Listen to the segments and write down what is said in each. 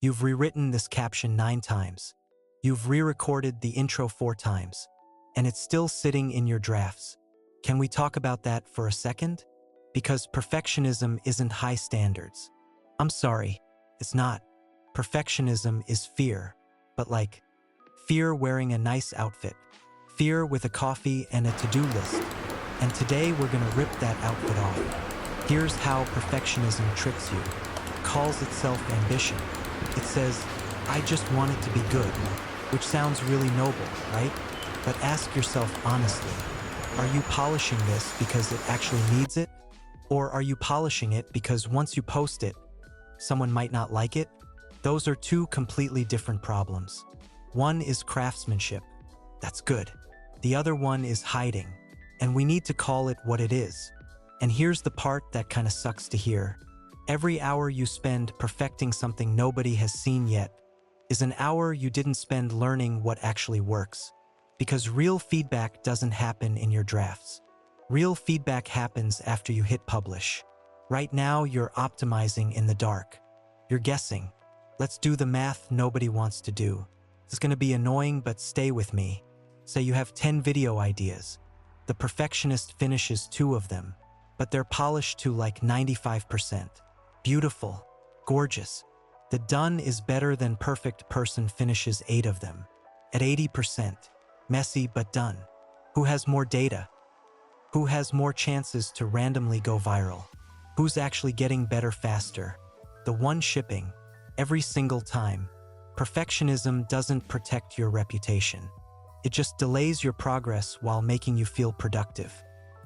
You've rewritten this caption 9 times. You've re-recorded the intro 4 times. And it's still sitting in your drafts. Can we talk about that for a second? Because perfectionism isn't high standards. I'm sorry, it's not. Perfectionism is fear, but like fear wearing a nice outfit, fear with a coffee and a to-do list. And today we're gonna rip that outfit off. Here's how perfectionism tricks you. It calls itself ambition. It says, I just want it to be good, which sounds really noble, right? But ask yourself honestly, are you polishing this because it actually needs it? Or are you polishing it because once you post it, someone might not like it? Those are two completely different problems. One is craftsmanship. That's good. The other one is hiding. And we need to call it what it is. And here's the part that kind of sucks to hear. Every hour you spend perfecting something nobody has seen yet is an hour you didn't spend learning what actually works. Because real feedback doesn't happen in your drafts. Real feedback happens after you hit publish. Right now, you're optimizing in the dark. You're guessing. Let's do the math nobody wants to do. It's gonna be annoying, but stay with me. Say you have 10 video ideas. The perfectionist finishes 2 of them, but they're polished to like 95%. Beautiful, gorgeous. The done is better than perfect person finishes 8 of them. At 80%, messy but done. Who has more data? Who has more chances to randomly go viral? Who's actually getting better faster? The one shipping, every single time. Perfectionism doesn't protect your reputation. It just delays your progress while making you feel productive.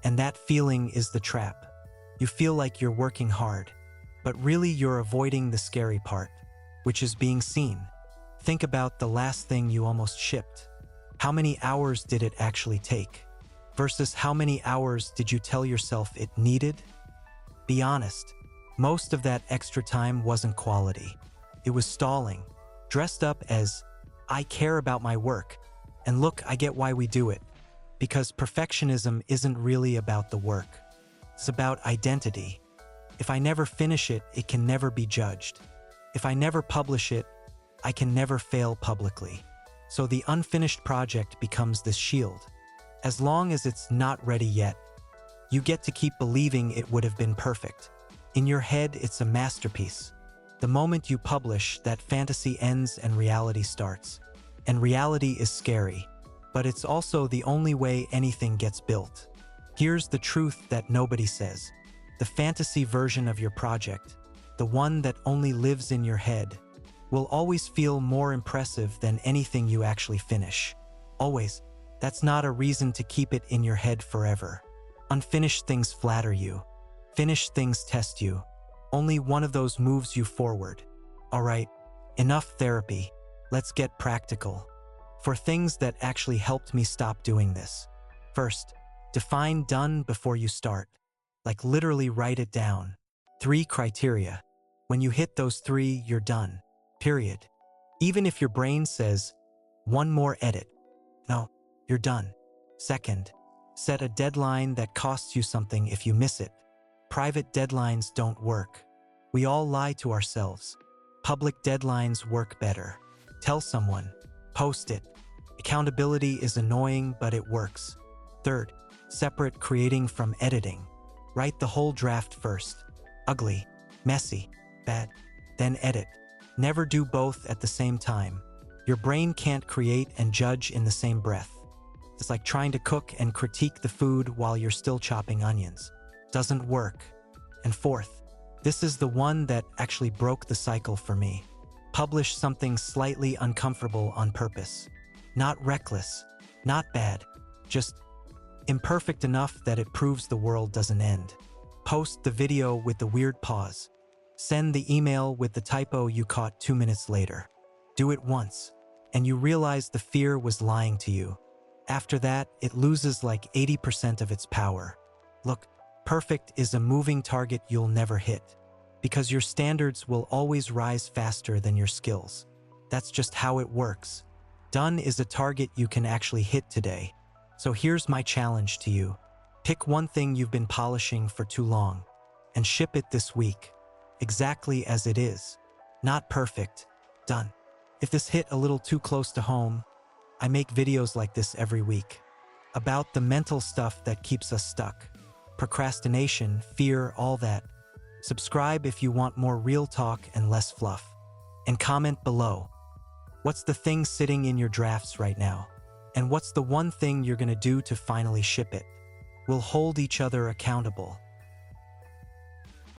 And that feeling is the trap. You feel like you're working hard, but really you're avoiding the scary part, which is being seen. Think about the last thing you almost shipped. How many hours did it actually take? Versus how many hours did you tell yourself it needed? Be honest, most of that extra time wasn't quality. It was stalling, dressed up as, I care about my work, and look, I get why we do it. Because perfectionism isn't really about the work. It's about identity. If I never finish it, it can never be judged. If I never publish it, I can never fail publicly. So the unfinished project becomes this shield. As long as it's not ready yet, you get to keep believing it would have been perfect. In your head, it's a masterpiece. The moment you publish, that fantasy ends and reality starts. And reality is scary, but it's also the only way anything gets built. Here's the truth that nobody says. The fantasy version of your project, the one that only lives in your head, will always feel more impressive than anything you actually finish. Always. That's not a reason to keep it in your head forever. Unfinished things flatter you. Finished things test you. Only one of those moves you forward. All right, enough therapy. Let's get practical. For things that actually helped me stop doing this. First, define done before you start. Like literally write it down. 3 criteria. When you hit those 3, you're done. Period. Even if your brain says, 1 more edit. No, you're done. Second, set a deadline that costs you something if you miss it. Private deadlines don't work. We all lie to ourselves. Public deadlines work better. Tell someone. Post it. Accountability is annoying, but it works. Third, separate creating from editing. Write the whole draft first. Ugly, messy, bad. Then edit. Never do both at the same time. Your brain can't create and judge in the same breath. It's like trying to cook and critique the food while you're still chopping onions. Doesn't work. And fourth, this is the one that actually broke the cycle for me. Publish something slightly uncomfortable on purpose. Not reckless, not bad, just imperfect enough that it proves the world doesn't end. Post the video with the weird pause. Send the email with the typo you caught 2 minutes later. Do it once, and you realize the fear was lying to you. After that, it loses like 80% of its power. Look, perfect is a moving target you'll never hit, because your standards will always rise faster than your skills. That's just how it works. Done is a target you can actually hit today. So here's my challenge to you. Pick one thing you've been polishing for too long, and ship it this week, exactly as it is. Not perfect, Done. If this hit a little too close to home, I make videos like this every week. About the mental stuff that keeps us stuck. Procrastination, fear, all that. Subscribe if you want more real talk and less fluff. And comment below. What's the thing sitting in your drafts right now? And what's the one thing you're gonna do to finally ship it? We'll hold each other accountable.